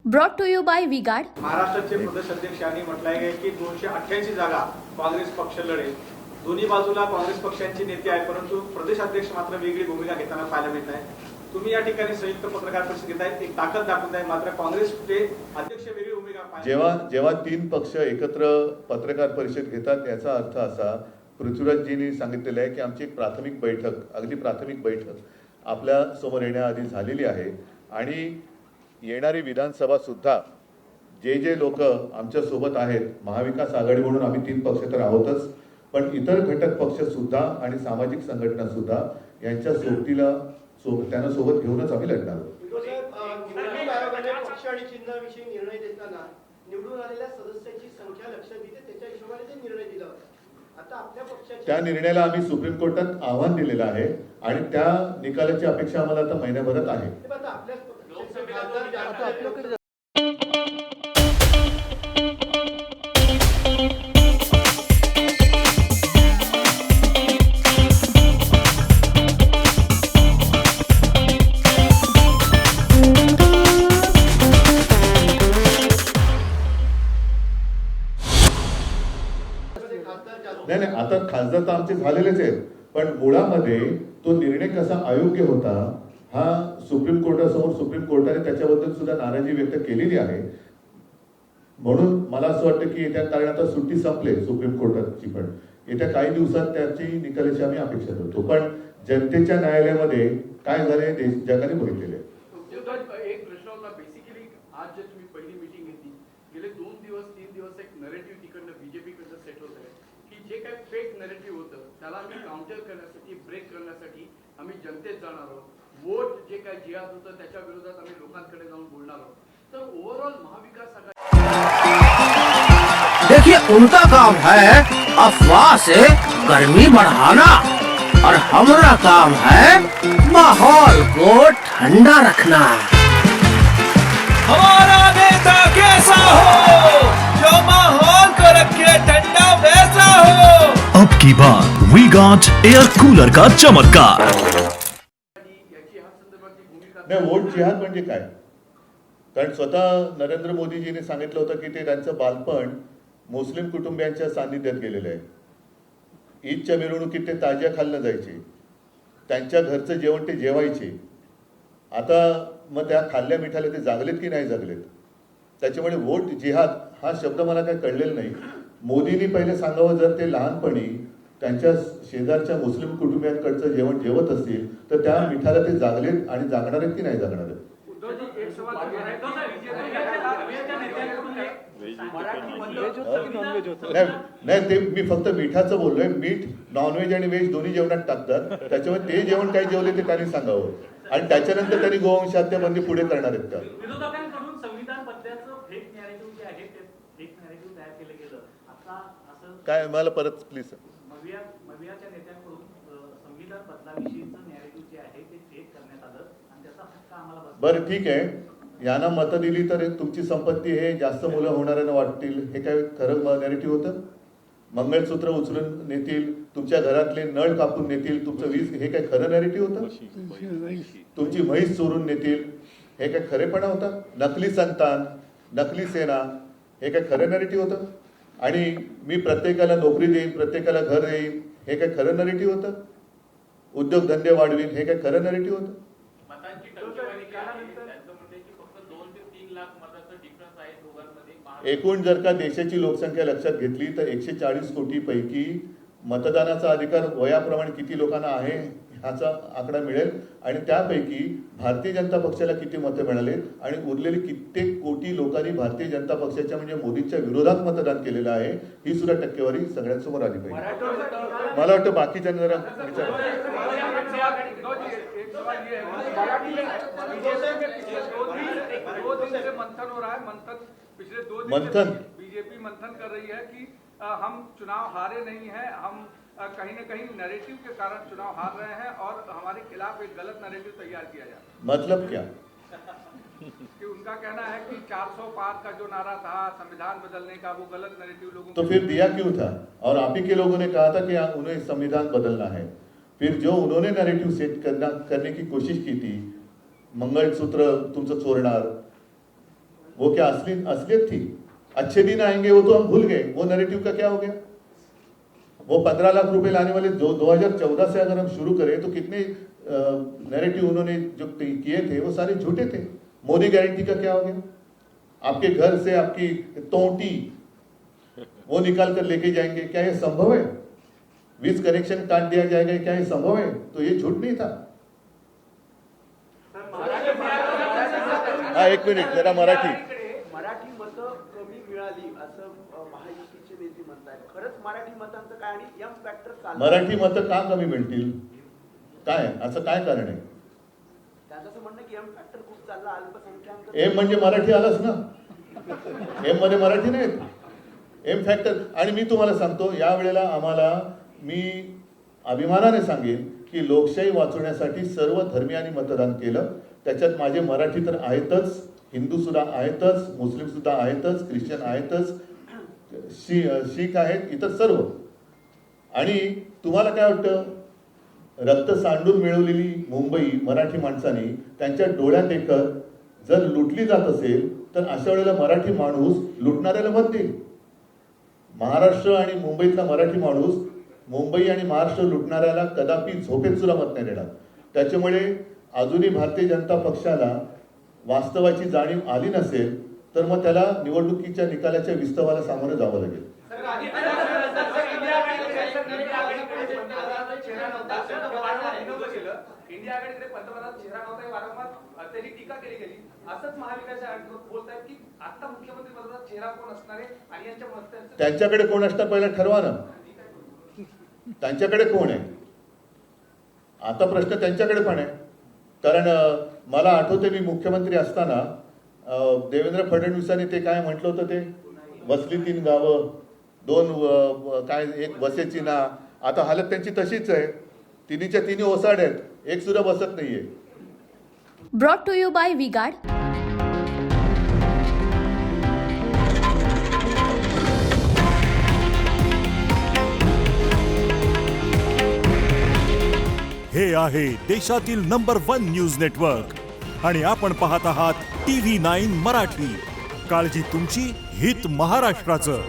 Brought to you by V Guard. महाराष्ट्राचे प्रदेश अध्यक्ष यांनी म्हटलं आहे की 288 जागा काँग्रेस पक्ष लढेल। दोन्ही बाजूला काँग्रेस पक्षांची नेते आहे, परंतु प्रदेश अध्यक्ष मात्र वेगळी भूमिका घेताना पाहायला मिळत आहे। तुम्ही या ठिकाणी संयुक्त पत्रकार परिषद घेताय, एक ताकद दाखवत आहे, मात्र काँग्रेसचे अध्यक्ष वेगळी भूमिका जेव्हा तीन पक्ष एकत्र पत्रकार परिषद घेतात याचा अर्थ असा, पृथ्वीराजजींनी सांगितलेलं आहे की आमची एक प्राथमिक बैठक, अगदी प्राथमिक बैठक आपल्या समोर येण्याआधी झालेली आहे आणि येणारी विधानसभा सुद्धा जे लोक आमच्या सोबत आहेत, महाविकास आघाडी म्हणून आम्ही तीन पक्ष तर आहोतच, पण इतर घटक पक्ष सुद्धा आणि सामाजिक संघटना सुद्धा यांच्या सोबतीला त्यांना सोबत घेऊनच आम्ही लढणार आहोत। निवडणूक आयोगाने पक्ष आणि चिन्हाविषयी निर्णय देताना निवडून आलेल्या सदस्यांची संख्या लक्षात घेते, त्याच्या हिशोबाने ते निर्णय दिला होता। आता आपल्या पक्षाच्या त्या निर्णयाला आम्ही सुप्रीम कोर्टात आव्हान दिलेलं आहे आणि त्या निकालाची अपेक्षा आम्हाला आता महिन्याभरात आहे। नाही, आता खासदार तर आमचे झालेलेच आहेत, पण मुळामध्ये तो निर्णय कसा अयोग्य होता हा सुप्रीम कोर्टासमोर सुप्रीम कोर्टाने त्याच्याबद्दल सुद्धा नाराजी व्यक्त केलेली आहे। म्हणून मला असं वाटतं की येत्या कारण आता सुट्टी संपले सुप्रीम कोर्टाची, पण येत्या काही दिवसात त्याची निकालाची आम्ही अपेक्षा करतो। पण जनतेच्या न्यायालयामध्ये काय झाले जगाने बघितलेले आहे। एक प्रश्न होता, बेसिकली आज जे तुम्ही पहिली मीटिंग घेतली, गेले 2-3 दिवस एक नरेटिव्ह तिकडनं बीजेपी कडनं सेट होत आहे की जे काही फेक नरेटिव्ह होतं त्याला आम्ही काउंटर करण्यासाठी, ब्रेक करण्यासाठी आम्ही जनतेत जाणार आहोत। वोट जे काही जिहाद होतं त्याच्या विरोधात आम्ही लोकांकडे जाऊन बोलणार आहोत। तर ओव्हरऑल महाविकास आघाडी, देखिए उनका काम है अफवाह से गर्मी बढ़ाना और हमारा काम है माहौल को ठंडा रखना। हमारा नेता कैसा हो जो माहौल को रखे ठंडा वैसा हो। अब की बार वी गॉट एयर कूलर का चमत्कार। नाही, वोट जिहाद म्हणजे काय? कारण स्वतः नरेंद्र मोदीजींनी सांगितलं होतं की ते त्यांचं बालपण मुस्लिम कुटुंबियांच्या सान्निध्यात गेलेलं आहे। ईदच्या मिरवणुकीत ते ताजिया खाल्लं जायचे, त्यांच्या घरचं जेवण ते जेवायचे। आता मग त्या खाल्ल्या मिठाला ते जागलेत की नाही जागलेत? त्याच्यामुळे वोट जिहाद हा शब्द मला काही कळलेला नाही। मोदींनी पहिले सांगावं, जर ते लहानपणी त्यांच्या शेजारच्या मुस्लिम कुटुंबियांकडचं जेवण जेवत असतील तर त्या मिठाला ते जागलेत आणि जागणार आहेत की नाही जागणार आहेत? नाही, ते मी फक्त मिठाचं बोललोय। मीठ नॉनव्हेज आणि व्हेज दोन्ही जेवणात टाकतात, त्याच्यामुळे ते जेवण काय जेवले ते त्यांनी सांगावं आणि त्याच्यानंतर त्यांनी गोवंश हत्याबंदी पुढे करणार आहेत का? विरोधकांकडून संविधान बदलाचं फेक नॅरेटिव्ह जे आहे ते फेक नॅरेटिव्ह तयार केलं गेलं। आता असं काय, मला परत प्लीज। मवियाच्या नेत्यांकडून संविधान बदलाविषयीचं नॅरेटिव्ह जे आहे ते फेक करण्यात आलं आणि त्याचा हक्क आम्हाला बसला। बरं ठीक आहे, यांना मतं दिली तर तुमची संपत्ती हे जास्त मुलं होणाऱ्यांना वाटतील, हे काय खरं नॅरेटिव्ह होतं? मंगळसूत्र उचलून नेतील, तुमच्या घरातले नळ कापून नेतील, तुमचं वीज, हे काय खरं नॅरेटिव्ह होतं? तुमची म्हैस चोरून नेतील, हे काय खरेपणा होता? नकली संतान, नकली सेना, हे काय खरं नॅरेटिव्ह होतं? आणि मी प्रत्येकाला नोकरी देईन, प्रत्येकाला घर देईन, हे काय खरं नॅरेटिव्ह होतं? उद्योगधंदे वाढवीन, हे काय खरं नॅरेटिव्ह होतं? एकूण जर का देशाची लोकसंख्या लक्षात घेतली तर 140 कोटी पैकी मतदानाचा अधिकार वयाप्रमाणे किती लोकांना आहे ह्याचा आकडा मिळेल आणि त्यापैकी भारतीय जनता पक्षाला किती मतं मिळाले आणि उरलेले कित्येक कोटी लोकांनी भारतीय जनता पक्षाच्या म्हणजे मोदींच्या विरोधात मतदान केलेलं आहे, ही सुद्धा टक्केवारी सगळ्यांसमोर आली पाहिजे। मला वाटतं बाकीच्यांना जरा विचार मंथन बीजेपी मंथन कर रही है कि हम चुनाव हारे नहीं हैं, हम कहीं न कहीं नैरेटिव के कारण चुनाव हार रहे हैं और हमारे खिलाफ एक गलत नैरेटिव तैयार किया जाए। मतलब क्या? कि उनका कहना है कि 400 पार का जो नारा था संविधान बदलने का, वो गलत नैरेटिव लोगों तो फिर दिया क्यों था? और आप ही के लोगों ने कहा था कि उन्हें संविधान बदलना है। फिर जो उन्होंने नैरेटिव सेट करने की कोशिश की थी, मंगलसूत्र तुमचं चोरणार, वो क्या असलियत थी? अच्छे दिन आएंगे वो तो हम भूल गए, वो नैरेटिव का क्या हो गया? वो 15 लाख रुपए लाने वाले 2014 से अगर हम शुरू करें तो कितने नैरेटिव उन्होंने जो किए थे वो सारे झूठे थे। मोदी गारंटी का क्या हो गया? आपके घर से आपकी तोटी वो निकाल कर लेके जाएंगे, क्या ये संभव है? 20 कनेक्शन काट दिया जाएगा, क्या ये संभव है? तो ये झूठ नहीं था। हा, एक मिनिट जरा मराठी मतं कमी मिळाली असं महायुतीचे नेते म्हणतात. खरंच मराठी मतांचं काय आणि एम फॅक्टर मराठी मतं का कमी मिळतील? काय असं काय कारण आहे? त्याचं म्हणणं की एम फॅक्टर खूप चालला, अल्पसंख्याक एम म्हणजे मराठी आलंच ना, एम मध्ये मराठी नाही, एम फॅक्टर. आणि मी तुम्हाला सांगतो, या वेळेला आम्हाला, मी अभिमानाने सांगेन की लोकशाही वाचवण्यासाठी सर्व धर्मियांनी मतदान केलं. त्याच्यात माझे मराठी तर आहेतच, हिंदू सुद्धा आहेतच, मुस्लिम सुद्धा आहेतच, ख्रिश्चन आहेतच, शीख आहेत, इतर सर्व. आणि तुम्हाला काय वाटतं, रक्त सांडून मिळवलेली मुंबई मराठी माणसांनी त्यांच्या डोळ्यात देखत जर लुटली जात असेल तर अशा वेळेला मराठी माणूस लुटणाऱ्याला मत देईल. महाराष्ट्र आणि मुंबईतला मराठी माणूस मुंबई आणि महाराष्ट्र लुटणाऱ्याला कदापि झोपेत सुद्धा मत नाही देणार. त्याच्यामुळे अजूनही भारतीय जनता पक्षाला वास्तवाची जाणीव आली नसेल तर मग त्याला निवडणुकीच्या निकालाच्या विस्तवाला सामोरं जावं लागेल. इंडिया आघाडीकडे पंतप्रधान चेहरा नव्हता, वारंवार त्याची टीका केली गेली. असंच महाविकास आघाडी बोलतायत की आता मुख्यमंत्री पदाचा चेहरा कोण असणार आहे आणि यांच्या मत त्यांच्याकडे कोण असणार पहिला ठरवा ना. त्यांच्याकडे कोण आहे आता प्रश्न त्यांच्याकडे पण आहे. कारण मला आठवते मी मुख्यमंत्री असताना देवेंद्र फडणवीसांनी ते काय म्हटलं होतं, ते वसली 3 गावं 2 काय 1 बसेची ना. आता हालत त्यांची तशीच आहे, तिन्हीच्या तिन्ही ओसाड आहेत, एक सुद्धा बसत नाहीये. Brought to you by V Guard. हे आहे देशातील नंबर 1 न्यूज नेटवर्क आणि आपण पाहत आहात TV9 मराठी. काळजी तुमची, हित महाराष्ट्राचं.